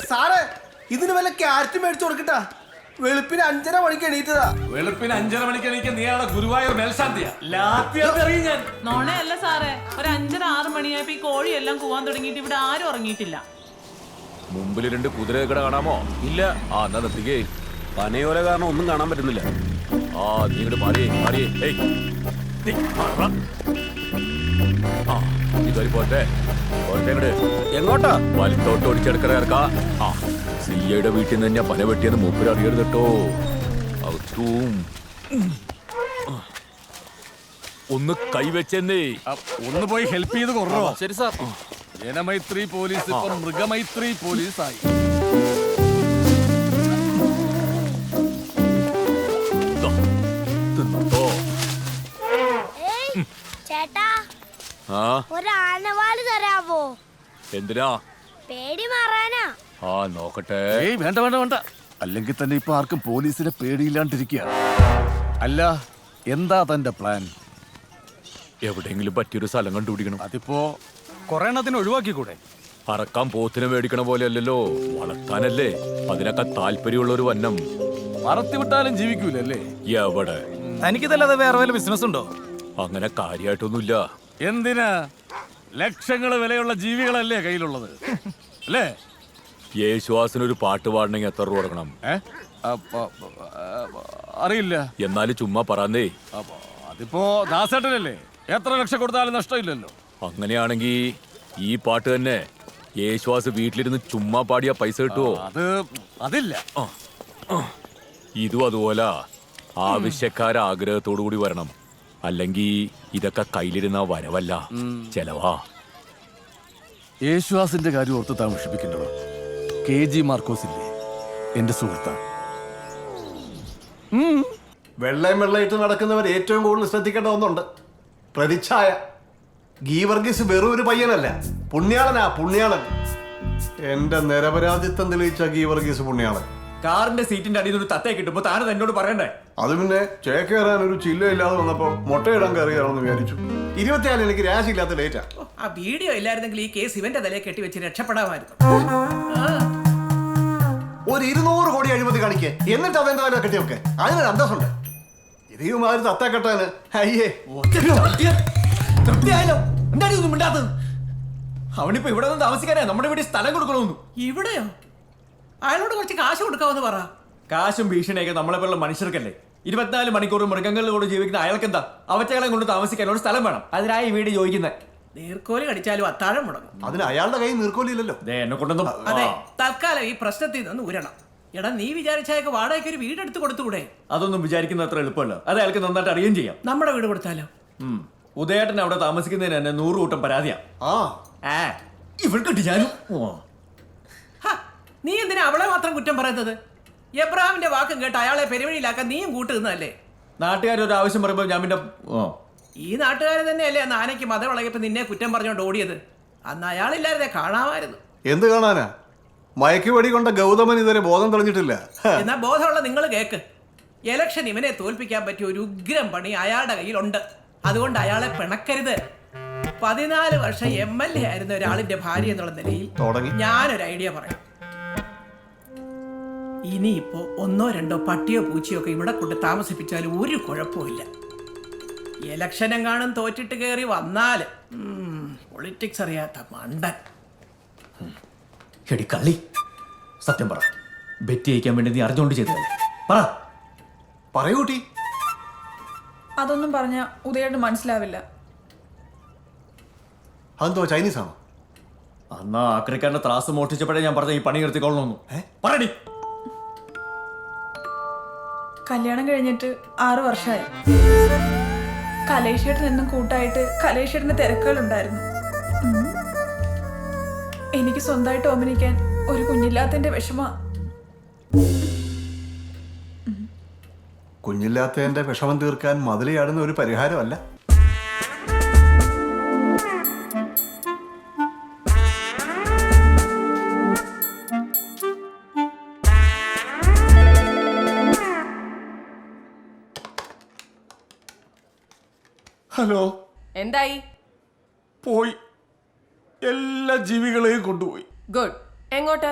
സാറേ ഇതിന് വല്ല ക്യാരറ്റ് മേടിച്ചു കൊടുക്കട്ടാ. വെളുപ്പിന് 5:30 മണിക്ക് എണീറ്റതാ. വെളുപ്പിന് 5:30 മണിക്ക് എണീക്കാൻ നീയാണ് ഗുരുവായൂർ മേൽശാന്തിയാ. ഞാൻ നോണയല്ല സാറേ, ഒരു 5:30-6 മണിയായപ്പോ ഈ കോഴിയെല്ലാം കൂവാൻ തുടങ്ങിയിട്ട് ഇവിടെ ആരും ഉറങ്ങിയിട്ടില്ല. മുമ്പിൽ 2 കുതിരകട കാണാമോ? ഇല്ല. ആ എന്നാ നിർത്തിക്കേ. പനയോല കാരണം ഒന്നും കാണാൻ പറ്റുന്നില്ല. ആ നീ ഇങ്ങോട്ട് മാറിയേ. ഇതൊരു പോട്ടെ ഇങ്ങോട്ട്. എങ്ങോട്ടാ? വലത്തോട്ട് ഓടിച്ചെടുക്കണ ഇറക്കാ. ആ സിയുടെ വീട്ടിൽ നിന്ന് തന്നെ പന വെട്ടിയെന്ന് മൂപ്പര് അറിയരുത് കേട്ടോ. അകത്തും ഒന്ന് കൈവച്ചെന്നേ. ഒന്ന് പോയി ഹെൽപ്പ് ചെയ്ത് കുറോ. ശരി സാർ. ജനമൈത്രി പോലീസ് ഇപ്പം മൃഗമൈത്രി പോലീസായി. ചേട്ടാ ഒരാനവാള് തരാവോ? എന്തിനാ? പേടി മാറാനാ. ആ നോക്കട്ടെ. വേണ്ട. അല്ലെങ്കിൽ തന്നെ ഇപ്പൊ ആർക്കും പോലീസിനെ പേടിയില്ലാണ്ടിരിക്കുക. അല്ല, എന്താ തന്റെ പ്ലാൻ? എവിടെയെങ്കിലും പറ്റിയൊരു സ്ഥലം കണ്ടുപിടിക്കണം. അതിപ്പോ കൊറേ എണ്ണത്തിന് ഒഴിവാക്കിക്കൂടെ? പറക്കാൻ പോത്തിനെ മേടിക്കണ പോലെ അല്ലല്ലോ, വളർത്താനല്ലേ. അതിനൊക്കെ താല്പര്യമുള്ള ഒരു വന്നം. പറത്തി വിട്ടാലും ജീവിക്കൂലല്ലേ? എവിടെ? തനിക്കിതല്ലാതെ വേറെ വല്ല ബിസിനസ് ഉണ്ടോ? അങ്ങനെ കാര്യമായിട്ടൊന്നുമില്ല. എന്തിനാ? ലക്ഷങ്ങൾ വിലയുള്ള ജീവികളല്ലേ കയ്യിലുള്ളത്, അല്ലേ? യേശുവാസിനൊരു പാട്ട് പാടണമെങ്കിൽ എത്ര രൂപ കൊടുക്കണം? അറിയില്ല. എന്നാലും ചുമ്മാ പറന്നേ. അതിപ്പോ ദാസേട്ടനല്ലേ, എത്ര ലക്ഷം കൊടുത്താലും നഷ്ടമില്ലല്ലോ. അങ്ങനെയാണെങ്കിൽ ഈ പാട്ട് തന്നെ യേശുവാസ് വീട്ടിലിരുന്ന് ചുമ്മാ പാടിയ പൈസ കിട്ടുവോ? അതില്ല. ഇതും അതുപോലെ ആവശ്യക്കാരെ ആഗ്രഹത്തോടു കൂടി വരണം. അല്ലെങ്കിൽ ഇതൊക്കെ കയ്യിലിരുന്ന വരവല്ല, ചെലവാ. യേശുവാസിന്റെ കാര്യം ഓർത്ത് താമസിപ്പിക്കണ്ടോ? KG മാർക്കോസ് ഇല്ലേ, എന്റെ സുഹൃത്താ. വെള്ളയിട്ട് നടക്കുന്നവർ ഏറ്റവും കൂടുതൽ ശ്രദ്ധിക്കേണ്ട ഒന്നുണ്ട്, പ്രതിച്ഛായ. ഗീവർഗീസ് വെറും ഒരു പയ്യനല്ല, പുണ്യാളൻ. എന്റെ നിരപരാധിത്വം തെളിയിച്ച ഗീവർഗീസ് പുണ്യാളൻ. കാറിന്റെ സീറ്റിന്റെ അടിയിൽ ഒരു തത്തയെ കിട്ടുമ്പോ താനത് എന്നോട് പറയണ്ടേ? അത് പിന്നെ ചേക്കേറാൻ ഒരു ചില്ല ഇല്ലാതെ വന്നപ്പോ മുട്ടയിടാൻ കയറിയാണെന്ന് വിചാരിച്ചു. 24 എനിക്ക് രാശിയില്ലാത്ത ഡേറ്റാ. ആ വീഡിയോ ഇല്ലായിരുന്നെങ്കിൽ ഈ കേസ് ഇവന്റെ തലയെ കെട്ടി വെച്ച് രക്ഷപ്പെടാമായിരുന്നു. ഒരു 200 കോടി അഴിമതി കാണിക്കേ, എന്നിട്ട് അതെന്റെ തല കെട്ടിയൊക്കെ അതിനൊരു അന്തസ്സുണ്ട്. ഇതേമാതിരി തത്ത കെട്ടാന് അയ്യേ. അവനിപ്പോ ഇവിടെ നിന്ന് താമസിക്കാനാ നമ്മുടെ വീട്ടിൽ സ്ഥലം കൊടുക്കണമെന്നു. ഇവിടെയോ? അയാളോട് കുറച്ച് കാശ് കൊടുക്കാമെന്ന് പറ. കാശും ഭീഷണിയൊക്കെ നമ്മളെ പോലുള്ള മനുഷ്യർക്കല്ലേ. 24 മണിക്കൂർ മൃഗങ്ങളിലൂടെ ജീവിക്കുന്ന അയാൾക്കെന്താ അവറ്റകളെ കൊണ്ട് താമസിക്കാൻ ഒരു സ്ഥലം വേണം. അതിനായി വീട് ചോദിക്കുന്നത്. നീർക്കോലി കടിച്ചാലും അത്താഴം മുടങ്ങും. അതിന് അയാളുടെ കയ്യിൽ നീർക്കോലില്ലല്ലോ. എന്നെ കൊണ്ടൊന്നും. അതെ, തൽക്കാലം ഈ പ്രശ്നത്തിൽ നിന്ന് ഉരണം. എടാ, നീ വിചാരിച്ചയാൾക്ക് വാടകയ്ക്ക് ഒരു വീടെടുത്ത് കൊടുത്തുകൂടെ? അതൊന്നും വിചാരിക്കുന്ന അത്ര എളുപ്പമല്ല. അത് അയാൾക്ക് നന്നായിട്ട് അറിയുകയും ചെയ്യാം. നമ്മുടെ വീട് കൊടുത്താലോ? ഉദയേട്ടൻ അവിടെ താമസിക്കുന്നതിന് തന്നെ 100 കൂട്ടം പരാതിയാ. ഇവൾക്ക് ഞാനും. നീ എന്തിനാ അവളെ മാത്രം കുറ്റം പറയുന്നത്? എബ്രഹാമിന്റെ വാക്കും കേട്ട് അയാളെ പെരുവഴിയിലാക്കാൻ നീയും കൂട്ടുന്നതല്ലേ? നാട്ടുകാരൊരു ആവശ്യം പറയുമ്പോ ഞാൻ പിന്നെ ഈ നാട്ടുകാർ തന്നെയല്ലേ അന്ന് ആനയ്ക്ക് മതം ഇളകിയപ്പോ നിന്നെ കുറ്റം പറഞ്ഞോണ്ട് ഓടിയത്? അന്ന് അയാളില്ലായിരുന്നേ കാണാമായിരുന്നു. എന്ത് കാണാനാ? മയക്കുവെടി കൊണ്ട ഗൗതമൻ ഇതുവരെ ബോധം തെളിഞ്ഞിട്ടില്ല. എന്നാ ബോധമുള്ള നിങ്ങൾ കേക്ക്. ഇലക്ഷൻ ഇവനെ തോൽപ്പിക്കാൻ പറ്റിയ ഒരു ഉഗ്രം പണി അയാളുടെ കയ്യിലുണ്ട്. അതുകൊണ്ട് അയാളെ പിണക്കരുത്. 14 വർഷം MLA ആയിരുന്ന ഒരാളിന്റെ ഭാര്യ എന്നുള്ള നിലയിൽ ഞാനൊരു ഐഡിയ പറയാം. ഇനിയിപ്പോ 1-2 പട്ടിയോ പൂച്ചയോ ഒക്കെ ഇവിടെ കൊണ്ട് താമസിപ്പിച്ചാലും ഒരു കുഴപ്പമില്ല. ഇലക്ഷനും കാണും തോറ്റിട്ട് കയറി വന്നാല് പൊളിറ്റിക്സ് അറിയാത്ത മണ്ടൻ. എടി കള്ളി, സത്യം പറ. ബെറ്റ് ജയിക്കാൻ വേണ്ടി നീ അറിഞ്ഞുകൊണ്ട് ചെയ്തതല്ലേ? പറയൂട്ടി. അതൊന്നും പറഞ്ഞ ഉദയേട്ടന് മനസ്സിലാവില്ല. അതെന്തോ ചൈനീസ് ആണോ? അന്നാ ആക്രിക്കാരന്റെ ത്രാസ് മോഷ്ടിച്ചപ്പോഴേ ഞാൻ പറഞ്ഞ ഈ പണി നിർത്തിക്കൊള്ളണമെന്നു. പറയടി. കല്യാണം കഴിഞ്ഞിട്ട് 6 വർഷമായി. കലേഷേട്ടൻ എന്നും കൂട്ടായിട്ട് കലേഷേട്ടന് തിരക്കുകളുണ്ടായിരുന്നു. എനിക്ക് സ്വന്തമായിട്ട് ഓമനിക്കാൻ ഒരു കുഞ്ഞില്ലാത്തതിന്റെ വിഷമ. കുഞ്ഞില്ലാത്തതിന്റെ വിഷമം തീർക്കാൻ മതിലയാടുന്ന ഒരു പരിഹാരമല്ല. ഹലോ. എന്തായി? പോയി, എല്ലാ ജീവികളെയും കൊണ്ടുപോയി. ഗുഡ്. എങ്ങോട്ട്?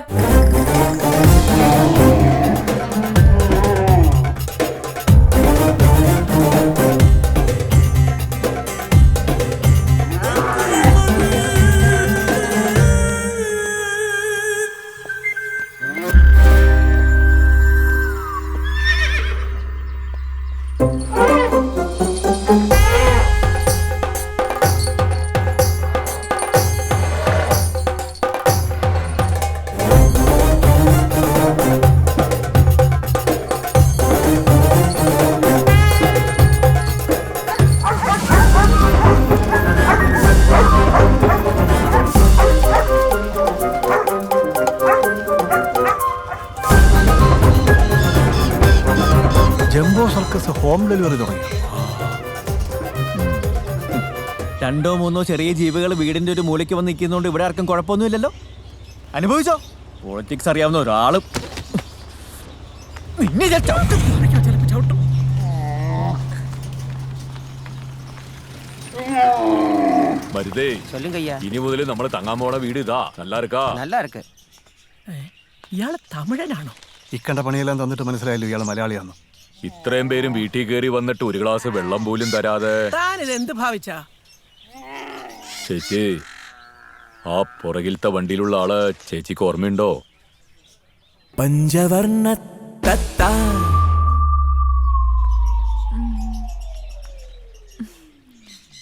ജംബോ സർക്കസ് ഹോം ഡെലിവറി തുടങ്ങി. 2 or 3 ചെറിയ ജീവികൾ വീടിന്റെ ഒരു മൂലയ്ക്ക് വന്ന് നിൽക്കുന്നതുകൊണ്ട് ഇവിടെ ആർക്കും കുഴപ്പമൊന്നുമില്ലല്ലോ. അനുഭവിച്ചോ? പൊളിറ്റിക്സ് അറിയാവുന്ന ഒരാളും നിന്നെ ഞാൻ ചവിട്ടും. മരുതേ, ഇനി മുതൽ നമ്മൾ തങ്ങാൻ പോണ വീട് ഇതാ. നല്ല ഇരിക്കാ. ഇയാള് തമിഴനാണോ? ഇക്കണ്ട പണിയെല്ലാം തന്നിട്ട് മനസ്സിലായല്ലോ ഇയാൾ മലയാളിയാന്ന്. ഇത്രയും പേരും വീട്ടിൽ കയറി വന്നിട്ട് ഒരു ഗ്ലാസ് വെള്ളം പോലും തരാതെ. താനിത് എന്ത് ഭാവിച്ചാ? ചേച്ചി, ആ പുറകിലത്തെ വണ്ടിയിലുള്ള ആള് ചേച്ചിക്ക് ഓർമ്മയുണ്ടോ? പഞ്ചവർണ്ണ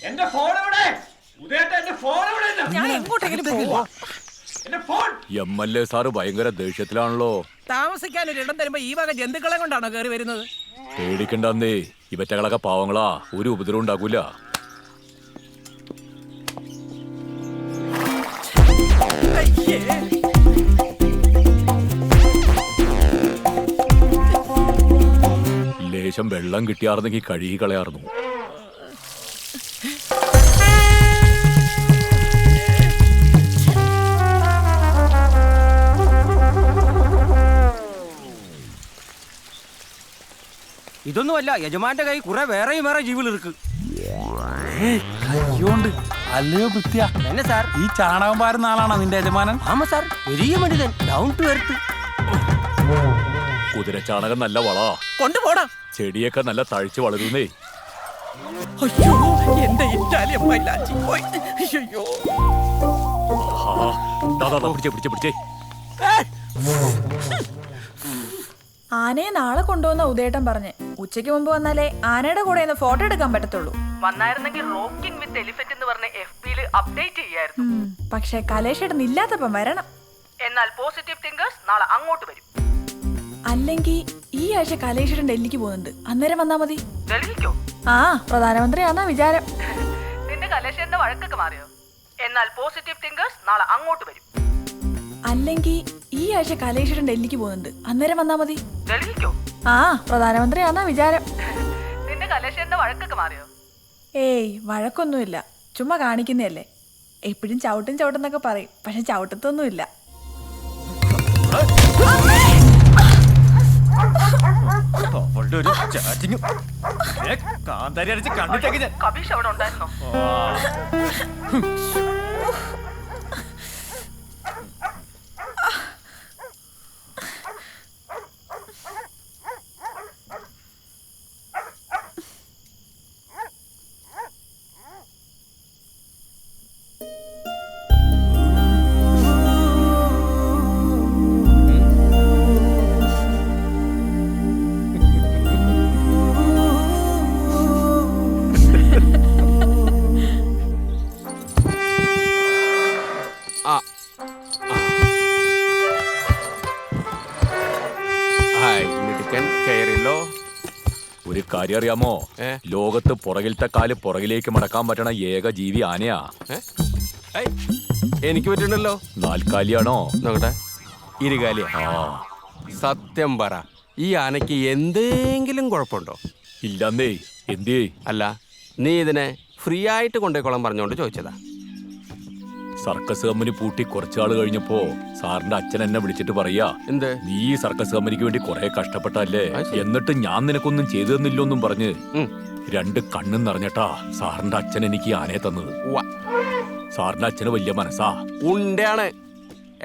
എന്റെ ഫോൺ എവിടെ? എന്റെ ഫോൺ എവിടെ? ഞാൻ എങ്ങോട്ടെങ്കിലും പോവാ. എന്റെ ഫോൺ. MLA സാറ് ഭയങ്കര ദേഷ്യത്തിലാണല്ലോ. താമസിക്കാൻ ഒരു ഇടം തരുമ്പോ ഈ വക ജന്തുക്കളെ കൊണ്ടാണോ കയറി വരുന്നത്? പേടിക്കണ്ടെന്നേ, ഇവറ്റകളൊക്കെ പാവങ്ങളാ, ഒരു ഉപദ്രവം ഉണ്ടാക്കൂല. ലേശം വെള്ളം കിട്ടിയാർന്നെങ്കിൽ കഴുകി കളയാർന്നു. ഇതൊന്നുമല്ല, യജമാന്റെ കൈ കുറെ വേറെ ജീവികൾ ഇருக்கு. അല്ലയോ കൃത്യ എന്നെ സാർ, ഈ ചാണകം പാരുന്ന ആളാണോ നിന്റെ യജമാനൻ? ആമ സാർ, വലിയ മനിതൻ, ഡൗൺ ടു എർത്ത്. കുതിരച്ചാണകം നല്ല വളാ, കൊണ്ടുപോടാ. ചെടിയൊക്കെ നല്ല തഴച്ച് വളരുന്നേ. അയ്യോ, എന്റെ ഇറ്റാലിയൻ മൈലാഞ്ചി പോയി. അയ്യോ. പിടിച്ചേ. ആനയെ നാളെ കൊണ്ടുവന്ന ഉദയേട്ടൻ പറഞ്ഞ് ഉച്ചയ്ക്ക് മുമ്പ് വന്നാലേ ആനയുടെ കൂടെ ഫോട്ടോ എടുക്കാൻ പറ്റത്തുള്ളൂ. വന്നായിരുന്നെങ്കിൽ റോക്കിംഗ് വിത്ത് എലിഫന്റ് എന്ന് പറഞ്ഞ FB-ൽ അപ്ഡേറ്റ് ചെയ്യായിരുന്നു. പക്ഷെ കലേഷേട്ടൻ ഇല്ലാത്തപ്പം വരണം. എന്നാൽ പോസിറ്റീവ് തിങ്കേഴ്സ് നാളെ അങ്ങോട്ട് വരും. അല്ലെങ്കിൽ ഈ ആഴ്ച കലേഷേട്ടൻ ഡൽഹിക്ക് പോകുന്നുണ്ട്, അന്നേരം വന്നാ മതി. ഡൽഹിക്കോ? ആ, പ്രധാനമന്ത്രിയാന്നാ വിചാരം. നിന്റെ കലേഷന്റെ വഴക്കൊക്കെ മാറിയോ? എന്നാൽ പോസിറ്റീവ് തിങ്കേഴ്സ് നാളെ അങ്ങോട്ട് വരും. അല്ലെങ്കിൽ ഈ ആഴ്ച കലേഷേട്ടൻ ഡൽഹിക്ക് പോകുന്നുണ്ട്, അന്നേരം വന്നാ മതി. ഡൽഹിക്കോ? ആ, പ്രധാനമന്ത്രിയാന്നാ വിചാരം. നിന്റെ കലേഷന്റെ വഴക്കൊക്കെ മാറിയോ? ഏയ്, വഴക്കൊന്നുമില്ല, ചുമ്മാ കാണിക്കുന്നതല്ലേ. എപ്പോഴും ചവിട്ടുന്നൊക്കെ പറയും, പക്ഷെ ചവിട്ടത്തൊന്നുമില്ല. കബീഷ് അവിടെ ഉണ്ടായിരുന്നോ? ഒരു കാര്യം അറിയാമോ? ലോകത്ത് പുറകിലത്തെ കാല് പുറകിലേക്ക് മടക്കാൻ പറ്റണ ഏക ജീവി ആനയാ. എനിക്ക് പറ്റുന്നല്ലോ. നാൽക്കാലിയാണോ? നോക്കട്ടെ, ഇരുകാലിയാ. സത്യം പറ, ഈ ആനയ്ക്ക് എന്തെങ്കിലും കുഴപ്പമുണ്ടോ? ഇല്ലെന്നേ. എന്തേ? അല്ല, നീ ഇതിനെ ഫ്രീ ആയിട്ട് കൊണ്ടുപോയിക്കോളാൻ പറഞ്ഞോണ്ട് ചോദിച്ചതാ. സർക്കസ് കമ്പനി പൂട്ടി കുറച്ചാൾ കഴിഞ്ഞപ്പോ സാറിന്റെ അച്ഛൻ എന്നെ വിളിച്ചിട്ട് പറയാ, എന്ത്? നീ ഈ സർക്കസ് കമ്പനിക്ക് വേണ്ടി കുറെ കഷ്ടപ്പെട്ടല്ലേ, എന്നിട്ട് ഞാൻ നിനക്കൊന്നും ചെയ്തു തന്നില്ലോന്നും പറഞ്ഞ് 2 കണ്ണും നിറഞ്ഞിട്ടാ സാറിന്റെ അച്ഛൻ എനിക്ക് ആനയെ തന്നത്. സാറിന്റെ അച്ഛന് വലിയ മനസ്സാ. ഉണ്ടയാണ്.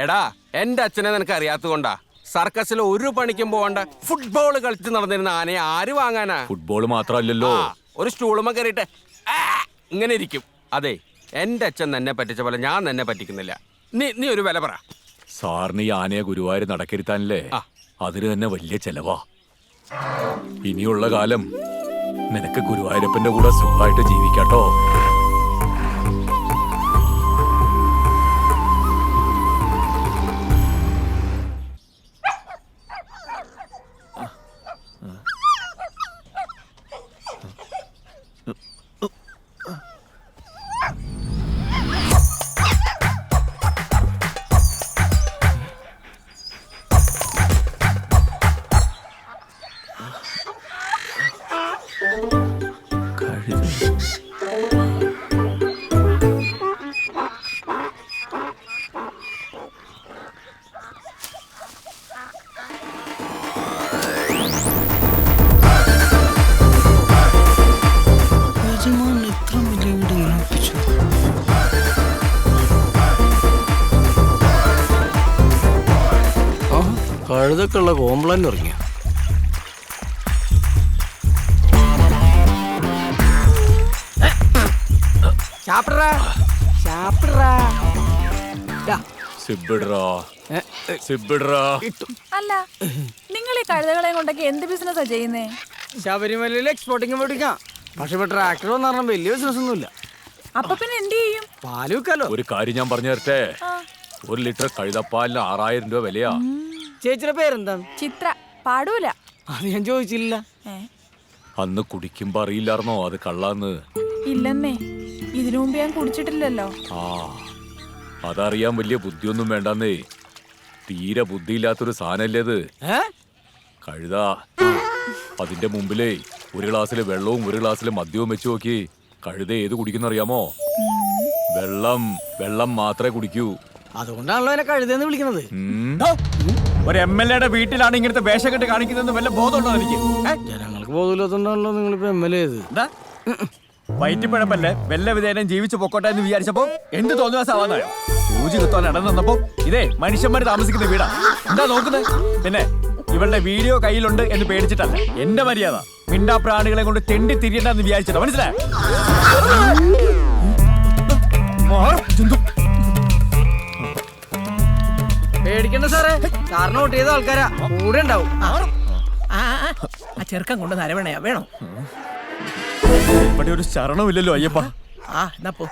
എടാ എന്റെ അച്ഛനെ നിനക്ക് അറിയാത്തതുകൊണ്ടാ. സർക്കസിൽ ഒരു പണിക്കും പോകണ്ട ഫുട്ബോൾ കളിച്ച് നടന്നിരുന്ന ആനയെ ആര് വാങ്ങാനാ? ഫുട്ബോൾ മാത്രമല്ലല്ലോ, ഒരു സ്റ്റൂളുമ കയറിയിട്ട് ഇങ്ങനെ ഇരിക്കും. അതെ, എന്റെ അച്ഛൻ തന്നെ പറ്റിച്ച പോലെ ഞാൻ തന്നെ പറ്റിക്കുന്നില്ല. നീ ഒരു വില പറ. സാറിന് ഈ ആനയെ ഗുരുവായൂർ നടക്കരുത്താനല്ലേ? അതിന് തന്നെ വലിയ ചെലവാ. ഇനിയുള്ള കാലം നിനക്ക് ഗുരുവായൂരപ്പന്റെ കൂടെ സുഖമായിട്ട് ജീവിക്കാട്ടോ. കഴുതൊക്കെയുള്ള കോംപ്ലാൻ ഇറങ്ങിയ അല്ല, നിങ്ങൾ ഈ കഴുതകളെയും കൊണ്ടൊക്കെ എന്ത് ബിസിനസ്സാ ചെയ്യുന്നേ? ശബരിമലയിൽ എക്സ്പോർട്ടിങ് പഠിക്കാം. പക്ഷെ ഇപ്പൊ ട്രാക്ടർ എന്ന് പറഞ്ഞാൽ വലിയ ബിസിനസ് ഒന്നുമില്ല. അപ്പൊ പിന്നെ എന്ത് ചെയ്യും? പാല് വെക്കാലോ. ഒരു കാര്യം ഞാൻ പറഞ്ഞു തരട്ടെ, 1 ലിറ്റർ കഴുതപ്പാലിന് 6000 രൂപ വിലയാ. ചേച്ചിയുടെ പേരെന്താ? ചിത്ര. പാടൂല. അത് ഞാൻ ചോദിച്ചില്ല. അന്ന് കുടിക്കുമ്പോ അറിയില്ലായിരുന്നോ അത് കള്ളാന്ന്? ഇല്ലെന്നേ, ഇതിനു മുമ്പ് ഞാൻ കുടിച്ചിട്ടില്ലല്ലോ. ആ, അതറിയാൻ വലിയ ബുദ്ധിയൊന്നും വേണ്ടെന്നേ. തീരെ ബുദ്ധിയില്ലാത്തൊരു സാധനല്ലേ അത് കഴുത. അതിന്റെ മുമ്പിലേ 1 ഗ്ലാസ്സില് വെള്ളവും 1 ഗ്ലാസ്സില് മദ്യവും വെച്ച് നോക്കി. കഴുത ഏത് കുടിക്കുന്നറിയാമോ? വെള്ളം മാത്രമേ കുടിക്കൂ. അതുകൊണ്ടാണല്ലോ എന്നെ കഴുതെന്ന് വിളിക്കുന്നത്. ഒരു MLA യുടെ വീട്ടിലാണ് ഇങ്ങനത്തെ വേഷം കെട്ട് കാണിക്കുന്നത് വല്ല ബോധമുണ്ടോ എനിക്ക്? ജനങ്ങൾക്ക് ബോധമില്ലാത്തോണ്ടാണല്ലോ നിങ്ങളിപ്പോ MLA ചെയ്ത്. വയറ്റിപ്പഴപ്പല്ലേ വല്ല വിധേനം ജീവിച്ചു പൊക്കോട്ടെ എന്ന് വിചാരിച്ചപ്പോ എന്ത് തോന്നുക സാവാന്നായോ? സൂചി കുത്താൻ നടന്നപ്പോ ഇതേ മനുഷ്യന്മാര് താമസിക്കുന്ന വീടാ. എന്താ നോക്കുന്നത്? പിന്നെ ഇവളുടെ വീഡിയോ കയ്യിലുണ്ട് എന്ന് പേടിച്ചിട്ടല്ല. എന്റെ മര്യാദ മിണ്ടാ പ്രാണികളെ കൊണ്ട് തെണ്ടി തിരിയണ്ടെന്ന് വിചാരിച്ചിട്ടോ? മനസ്സിലായോ? പേടിക്കണ്ട സാറേ, സാറിന് വോട്ട് ചെയ്ത ആൾക്കാരാ കൂടെ ഉണ്ടാവും. ആ ചെറുക്കം കൊണ്ട് നരവണയാ വേണോ? ഇവിടെ ഒരു ശരണമില്ലല്ലോ അയ്യപ്പ. എന്നാ പോ.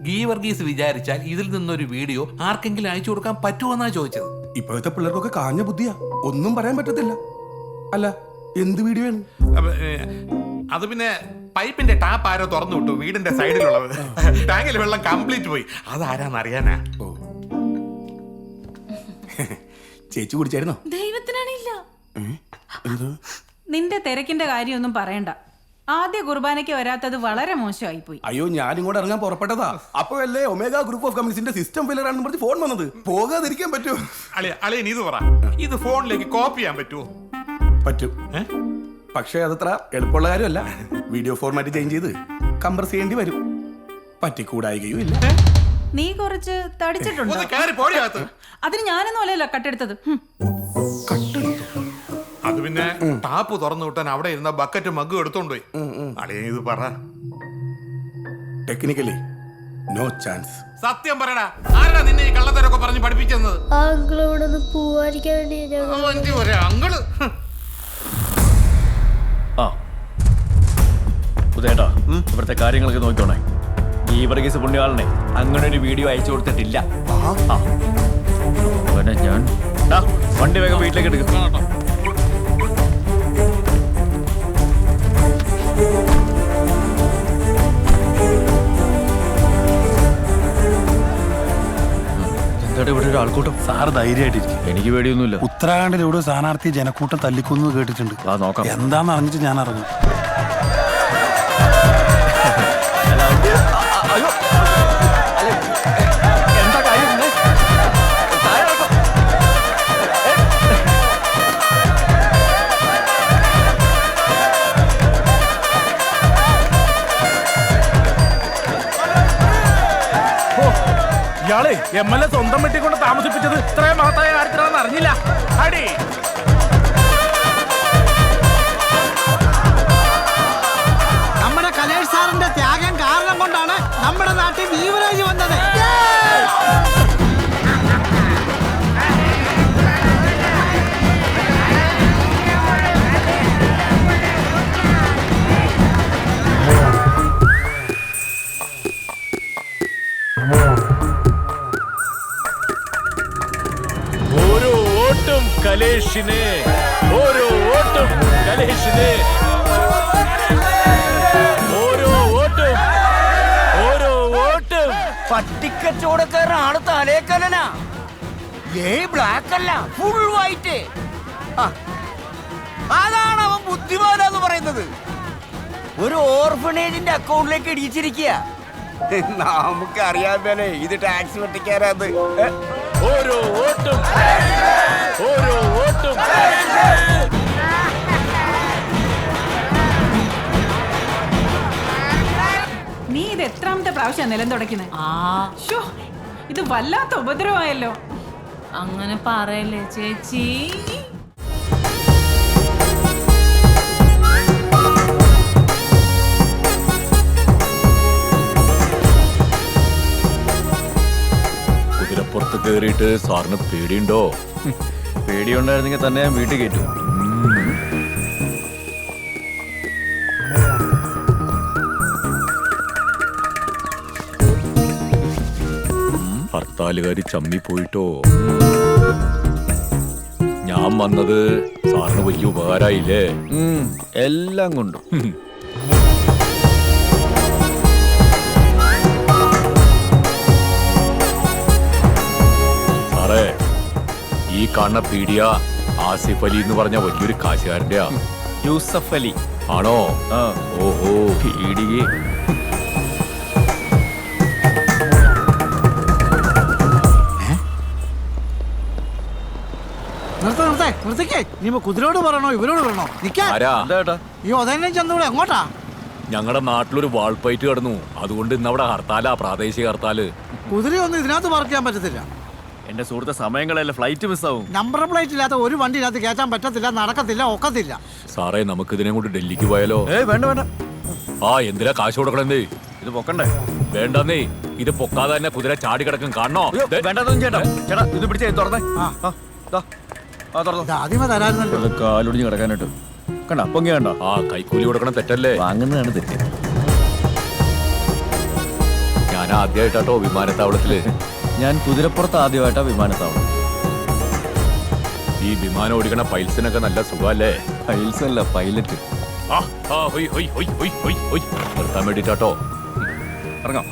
ഗീവർഗീസ് വിചാരിച്ചാൽ ഇതിൽ നിന്നൊരു വീഡിയോ ആർക്കെങ്കിലും അയച്ചു കൊടുക്കാൻ പറ്റുമെന്നാ ചോദിച്ചത്. ഇപ്പോഴത്തെ പിള്ളേർക്കൊക്കെ കാഞ്ഞ ബുദ്ധിയാ, ഒന്നും പറയാൻ പറ്റത്തില്ല. അല്ല, എന്ത് വീഡിയോ ആണ് അത്? പിന്നെ പൈപ്പിന്റെ ടാപ്പ് ആരോ തുറന്നു വിട്ടു വീടിന്റെ സൈഡിലുള്ളത്. ടാങ്കിൽ വെള്ളം കംപ്ലീറ്റ് പോയി. അതാരാന്നറിയാനാ? ചേച്ചി കുടിച്ചായിരുന്നോ? ദൈവത്തിനാണില്ല. നിന്റെ തിരക്കിന്റെ കാര്യമൊന്നും പറയണ്ട. ആദ്യ കുർബാനയ്ക്ക് വരാത്തത് വളരെ മോശമായി പോയി. അയ്യോ, ഞാനും കൂടെ ഇറങ്ങാൻ പുറപ്പെട്ടതാ. അപ്പോഴല്ലേ ഒമേഗ ഗ്രൂപ്പ് ഓഫ് കമ്പനീസിന്റെ സിസ്റ്റം ഫെയിലർ ആണെന്ന് പറഞ്ഞ് ഫോൺ വന്നത്. പോകാതിരിക്കാൻ പറ്റുമോ? അളിയൻ ഇത് പറ, ഇത് ഫോണിലേക്ക് കോപ്പി ചെയ്യാൻ പറ്റുമോ? പറ്റും, പക്ഷേ അതത്ര എളുപ്പമുള്ള കാര്യമല്ല. വീഡിയോ ഫോർമാറ്റ് ചേഞ്ച് ചെയ്ത് കംപ്രസ് ചെയ്യേണ്ടി വരും. പറ്റിക്കൂടായികയും ഇല്ല. നീ കുറച്ച് തടിച്ചിട്ടുണ്ടോ? അതിന് ഞാനൊന്നും അല്ലല്ലോ കട്ടെടുത്തത്. അത് പിന്നെ ടാപ്പ് തുറന്നു വിട്ടാൻ അവിടെ ഇരുന്ന ബക്കറ്റ് മഗ് എടുത്തോണ്ടോയി. അളിയൻ ഇത് പറ. Technically no chance. സത്യം പറയടാ, ആരാ നിന്നെ ഈ കള്ളത്തരൊക്കെ പറഞ്ഞ് പഠിപ്പിച്ചത്? അങ്കിള് ഉദയേട്ടാ, ഇവിടുത്തെ കാര്യങ്ങളൊക്കെ നോക്കിക്കോണേ. ഈ വർഗീസ് പുണ്യാളനെ അങ്ങനെ ഒരു വീഡിയോ അയച്ചു കൊടുത്തിട്ടില്ല. ഞാൻ വണ്ടി വേഗം വീട്ടിലേക്ക് എടുക്കും. എന്താ ഇവിടെ ഒരു ആൾക്കൂട്ടം? സാറ് ധൈര്യമായിട്ടിരിക്കും, എനിക്ക് പേടിയൊന്നുമില്ല. ഉത്തരാഖണ്ഡിൽ എവിടെ സ്ഥാനാർത്ഥി ജനക്കൂട്ടം തല്ലിക്കൊന്നു കേട്ടിട്ടുണ്ട്. നോക്കാം എന്താന്ന് അറിഞ്ഞിട്ട് ഞാൻ ഇറങ്ങും. എന്താ കാര്യം? ഇയാളെ MLA സ്വന്തം വീട്ടിൽ കൊണ്ട് താമസിപ്പിച്ചത് ഇത്രയും മഹത്തായ കാര്യത്തിലാണെന്ന് അറിഞ്ഞില്ല. അടി നമ്മുടെ കലേഷ് സാറിന്റെ ത്യാഗം കാരണം കൊണ്ടാണ് നമ്മുടെ നാട്ടിൽ ബീവറേജ് വന്നത്. ഓരോ വോട്ടും കലേഷിന്, ഓരോ വോട്ടും കലേഷിന്, ഓരോ വോട്ടും, ഓരോ വോട്ടും. പട്ടിക്കച്ചവടക്കാരൻ ആള് തലേക്കലനാ. ബ്ലാക്ക് അല്ല, ഫുൾ വൈറ്റ്. അതാണ് അവൻ ബുദ്ധിമാനാന്ന് പറയുന്നത്. ഒരു ഓർഫനേജിന്റെ അക്കൗണ്ടിലേക്ക് ഇടിച്ചിരിക്കുക. നമുക്കറിയാമല്ലേ ഇത് ടാക്സ് വെട്ടിക്കാരാത്. ഓരോ വോട്ടും, ഓരോ വോട്ടും. നീ ഇത് എത്രാമത്തെ പ്രാവശ്യം നിലം തുടയ്ക്കുന്നത്? ഇത് വല്ലാത്ത ഉപദ്രവമായല്ലോ. അങ്ങനെ പറയല്ലേ ചേച്ചി. കുതിരപ്പുറത്ത് കേറിയിട്ട് സാറിന് പേടിയുണ്ടോ? പേടിയുണ്ടായിരുന്നെങ്കിൽ തന്നെ ഞാൻ വീട്ടിൽ കയറ്റും. ഹർത്താലുകാരി ചമ്മി പോയിട്ടോ. ഞാൻ വന്നത് സാറിന് വലിയ ഉപകാരായില്ലേ? എല്ലാം കൊണ്ടും. സാറേ, ഈ കാണുന്ന പീഡിയ ആസിഫ് അലി എന്ന് പറഞ്ഞ വലിയൊരു കാശുകാരന്റെ യൂസഫ് അലി ആണോ? ഓഹോ, പീഡിയെ നിർത്തിക്കേ. നീ കുതിരോട് പറയണോ ഇവരോട് പറയണോ? ഈ ഒതേനും ചന്തൂടെ എങ്ങോട്ടാ? ഞങ്ങളുടെ നാട്ടിലൊരു വാൾപ്പയറ്റ് കിടന്നു. അതുകൊണ്ട് ഇന്നവിടെ ഹർത്താലാ, പ്രാദേശിക ഹർത്താല്. കുതിരയൊന്നും ഇതിനകത്ത് പാർക്ക് ചെയ്യാൻ പറ്റത്തില്ല. എന്റെ സുഹൃത്തെ സമയങ്ങളല്ല, ഫ്ലൈറ്റ് മിസ്സാവും. നമ്പർ പ്ലേറ്റ് ഇല്ലാത്ത ഒരു വണ്ടി ഇതിനകത്ത് കയറ്റാൻ പറ്റത്തില്ല, നടക്കത്തില്ല, ഒക്കത്തില്ല. സാറേ, നമുക്ക് ഇതിനെ കൊണ്ട് ഡൽഹിക്ക് പോയാലോ? വേണ്ട വേണ്ട. എന്തിനാ കാശ് കൊടുക്കണേ? ഇത് പൊക്കണ്ടേ? വേണ്ടെന്നേ. ഇത് പൊക്കാതെ തന്നെ കുതിര ചാടി കിടക്കും. കാണണോ? വേണ്ടതൊന്നും ചേട്ടാ. ചേട്ടാ ഇത് പിടിച്ചേ, തുറന്നേ. ആദ്യമേ തരാറുണ്ടല്ലോ. കാലൊടിഞ്ഞ് കിടക്കാനായിട്ട് കണ്ട പൊങ്ങി കണ്ടോ? കൈക്കൂലി കൊടുക്കണം തെറ്റല്ലേ? വാങ്ങുന്നതാണ് തെറ്റ്. ഞാൻ ആദ്യമായിട്ടാട്ടോ വിമാനത്താവളത്തില്. ഞാൻ കുതിരപ്പുറത്ത് ആദ്യമായിട്ടാ വിമാനത്താവളം. ഈ വിമാനം ഓടിക്കണ പൈൽസിനൊക്കെ നല്ല സുഖല്ലേ? പൈൽസ് അല്ല, പൈലറ്റ്. നിർത്താൻ വേണ്ടിട്ടാട്ടോ. ഇറങ്ങാം.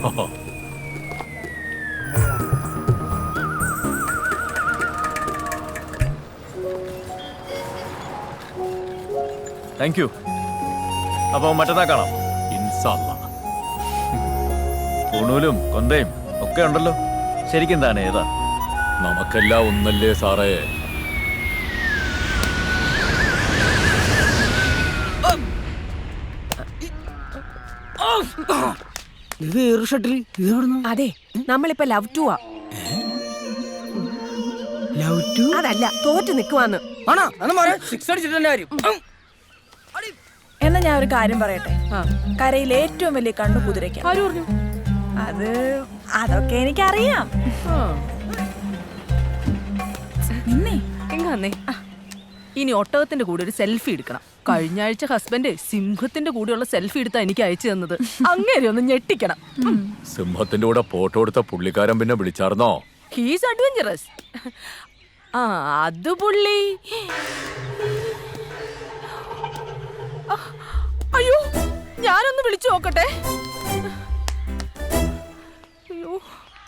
Thank you. അപ്പൊ മറ്റന്നാ കാണാം. ഇൻഷാല്ലാ. പൂണൂലും കൊന്തയും ഒക്കെ ഉണ്ടല്ലോ. ശരിക്കും താനേ ഏതാ? നമുക്കെല്ലാം ഒന്നല്ലേ സാറേ? അതെ, നമ്മളിപ്പോ ലവ് ടു ആ. അതല്ല, തോറ്റ് നിക്കുവാന്ന്. എന്നാ ഞാൻ ഒരു കാര്യം പറയട്ടെ. കരയിൽ ഏറ്റവും വലിയ കണ്ണു കുതിരയ്ക്ക്. അതൊക്കെ എനിക്കറിയാം. ഇനി ഒട്ടകത്തിന്റെ കൂടെ ഒരു സെൽഫി എടുക്കണം. കഴിഞ്ഞ ആഴ്ച ഹസ്ബൻഡ് സിംഹത്തിന്റെ കൂടെയുള്ള സെൽഫി എടുത്താ എനിക്ക് അയച്ചു തന്നത്. അങ്ങനെ ഒന്ന് ഞെട്ടിക്കണം. സിംഹത്തിന്റെ കൂടെ ഫോട്ടോ എടുത്ത പുള്ളിക്കാരൻ പിന്നെ വിളിച്ചാർന്നോ? He's adventurous. അത് പുള്ളി. അയ്യോ, ഞാനൊന്ന് വിളിച്ചു നോക്കട്ടെ.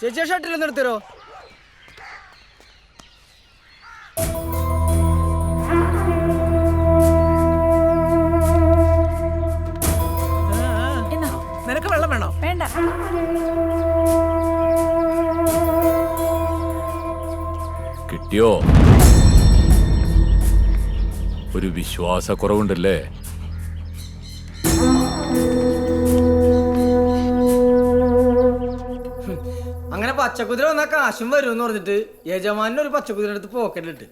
ചേച്ചിയെ ഷട്ടിൽ ഒന്ന് എടുത്തരോ? നിനക്ക് വെള്ളം വേണോ? വേണ്ട. കിട്ടിയോ? ഒരു വിശ്വാസക്കുറവുണ്ടല്ലേ? അങ്ങനെ പച്ചക്കുതിര വന്നാൽ കാശും വരുമെന്ന് പറഞ്ഞിട്ട് യജമാനൻ ഒരു പച്ചക്കുതിര എടുത്ത് പോക്കറ്റിലിട്ട്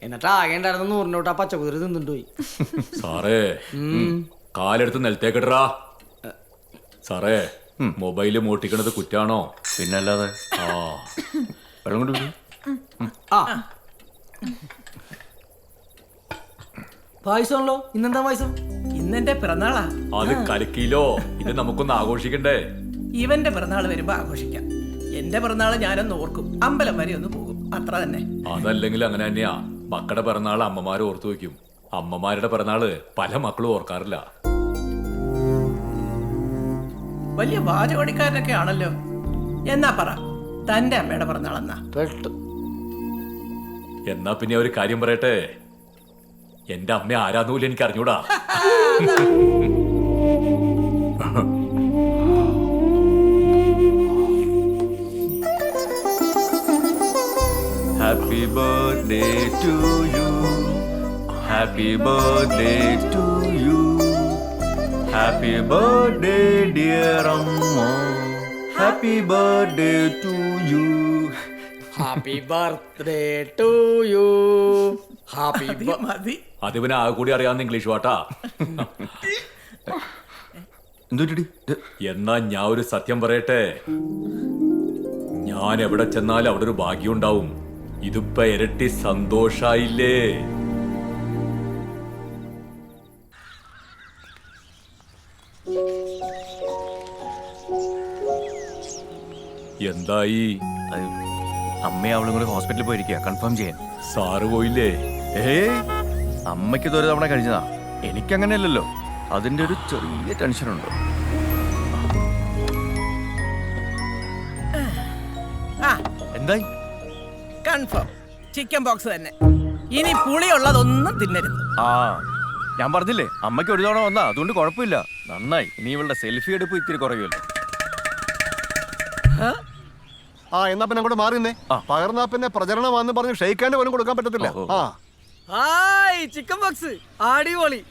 എന്നിട്ട് ആകെ ഉണ്ടായിരുന്ന 100 നോട്ട് ആ പച്ചക്കുതിര തിന്നിട്ട് പോയി. സാറേ കാലെടുത്ത് നിലത്തേക്കിടറാ. സാറേ മൊബൈല് മോട്ടിക്കണത് കുറ്റാണോ? പിന്നല്ലാതെ. ആ വെള്ളം കൊണ്ട് വരൂ. പായസമാണല്ലോ. ഇന്നെന്താ പായസം? ഇന്നെന്റെ പിറന്നാളാ. അത് കലക്കിയില്ലോ. ഇത് നമുക്കൊന്ന് ആഘോഷിക്കണ്ടേ? ഇവന്റെ പിറന്നാൾ വരുമ്പോ ആഘോഷിക്കാം. എന്റെ പിറന്നാള് ഞാനൊന്ന് ഓർക്കും, അമ്പലം വരെ ഒന്ന് പോകും, അത്ര തന്നെ. അതല്ലെങ്കിൽ അങ്ങനെ തന്നെയാ. മക്കളുടെ പിറന്നാള് അമ്മമാര് ഓർത്തു വെക്കും. അമ്മമാരുടെ പിറന്നാള് പല മക്കളും ഓർക്കാറില്ല. വലിയ വാചകടിക്കാരനൊക്കെ ആണല്ലോ. എന്നാ പറ, തന്റെ അമ്മയുടെ പിറന്നാളെന്നാ? എന്നാ പിന്നെ ഒരു കാര്യം പറയട്ടെ, എന്റെ അമ്മ ആരാന്നൂല എനിക്ക് അറിഞ്ഞൂടാ. Happy birthday to you, happy birthday to you, happy birthday dear amma, happy birthday to you, happy birthday to you, happy മതി. അതിവന് ആകെ കൂടി അറിയാവുന്ന ഇംഗ്ലീഷ് പാട്ടാ. എന്നാ ഞാൻ ഒരു സത്യം പറയട്ടെ, ഞാൻ എവിടെ ചെന്നാലും അവിടെ ഒരു ഭാഗ്യം ഉണ്ടാവും. ഇതിപ്പോ ഇരട്ടി സന്തോഷായില്ലേ? എന്തായി? അമ്മയെ അവളും കൂടെ ഹോസ്പിറ്റലിൽ പോയിരിക്കുക കൺഫേം ചെയ്യാൻ. സാറ് പോയില്ലേ? അമ്മയ്ക്ക് ഇതൊരു തവണ കഴിഞ്ഞതാ, എനിക്കങ്ങനെയല്ലല്ലോ. അതിന്റെ ഒരു ചെറിയ ടെൻഷനുണ്ട്. എന്തായി? കൺഫേം ചിക്കൻ ബോക്സ് തന്നെ. ഇനി പുളിയുള്ളതൊന്നും തിന്നരുത്. ഞാൻ പറഞ്ഞില്ലേ അമ്മയ്ക്ക് ഒരു തവണ വന്നാ, അതുകൊണ്ട് കുഴപ്പമില്ല. നന്നായി. ഇനി ഇവളുടെ സെൽഫി എടുപ്പ് ഇത്തിരി കുറയുമല്ലോ. എന്നാ പിന്നെ അങ്ങോട്ട് മാറിന്നേ. പകർന്നാ പിന്നെ പ്രചരണമാന്ന് പറഞ്ഞ് ഷെയ്ക്കാൻ്റെ പോലും കൊടുക്കാൻ പറ്റത്തില്ല. ചിക്കൻ ബോക്സ് അടിപൊളി.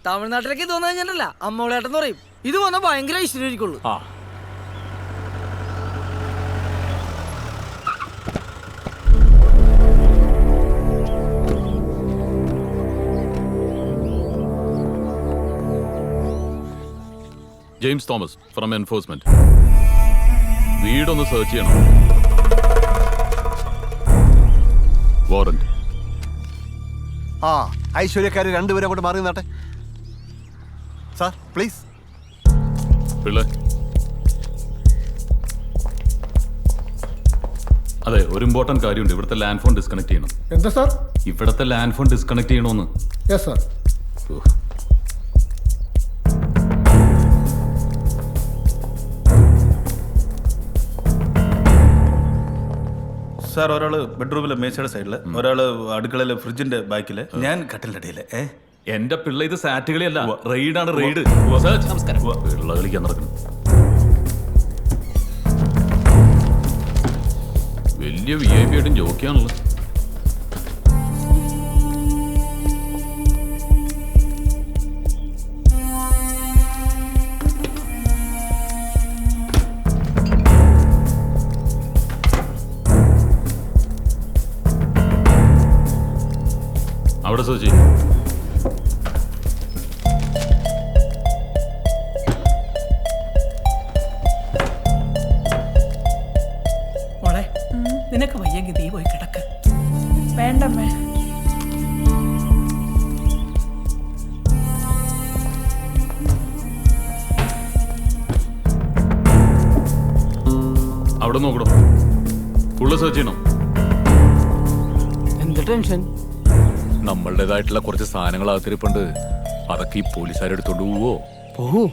തമിഴ്നാട്ടിലേക്ക് തോന്നു കഴിഞ്ഞിട്ടല്ല അമ്മോളേട്ടെന്ന് പറയും. ഇത് വന്നാ ഭയങ്കര ഐശ്വര്യമായിരിക്കുള്ളൂ. James Thomas from enforcement. വീടൊന്ന് സെർച്ച് ചെയ്യണം. വാറന്റ്. ഐശ്വര്യക്കാര് രണ്ടുപേരും കൂടെ മാറി നിന്നാട്ടെ. Sir please. പിള്ളേ, അതെ, ഒരു ഇമ്പോർട്ടന്റ് കാര്യമുണ്ട്. ഇവിടുത്തെ ലാൻഡ് ഫോൺ ഡിസ്കണക്ട് ചെയ്യണം. എന്താ സാർ? ഇവിടുത്തെ ലാൻഡ് ഫോൺ ഡിസ്കണക്ട് ചെയ്യണമെന്ന്. Yes sir. സാർ, ഒരാള് ബെഡ്റൂമിലെ മേശയുടെ സൈഡില്, ഒരാള് അടുക്കളയിലെ ഫ്രിഡ്ജിന്റെ ബാക്കില്, ഞാൻ കട്ടിലിന്റെ ഇടയില്. എന്റെ പിള്ള, ഇത് സാറ്റുകളിയല്ല, റെയ്ഡാണ്. റെയ്ഡ്. നമസ്കാരം. പിള്ള കളിക്കാൻ നടക്കണം. വലിയ VIP ആയിട്ടും ജോക്കിയാണല്ലോ. അവിടെ സോചി മോളെ, നിനക്ക് വയ്യെങ്കിൽ നീ പോയി കിടക്ക്. വേണ്ടമ്മേ. അവിടെ നോക്കണം. ഫുള്ള് സെർച്ച് ചെയ്യണം. എന്ത് ടെൻഷൻ? നമ്മളുടേതായിട്ടുള്ള കുറച്ച് സാധനങ്ങൾ അകത്തിരിപ്പുണ്ട്. അതൊക്കെ ഈ പോലീസുകാരെടുത്തോണ്ട് പോവോ?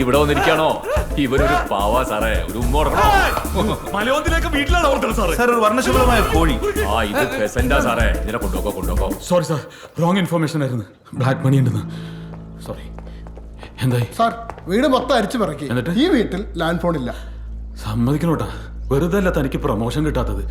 ഇവിടെ വന്നിരിക്കാണോ? ഇവരൊരു പാവാ സാറേ, ഒരു ഉമ്മ കൊടുക്കണോ? മലയോന്തിലേക്ക് വീട്ടിലാണ് ഓർത്തത് സാറേ. സാർ ഒരു വർണ്ണശബളമായ കോഴി. ആ ഇത് പെസന്റാ സാറേ, ഇതിനെ കൊണ്ടുപോക്കോ. സോറി സാർ, റോങ് ഇൻഫർമേഷൻ ആയിരുന്നു. ബ്ലാക്ക് മണി ഉണ്ടെന്ന്. സോറി. എന്തായി സാർ? വീട് മൊത്തം അരിച്ചു പറക്കി. ഈ വീട്ടിൽ ലാൻഡ് ഫോൺ ഇല്ല. സമ്മതിക്കണോട്ടാ, വെറുതെ അല്ല തനിക്ക് പ്രൊമോഷൻ കിട്ടാത്തത്.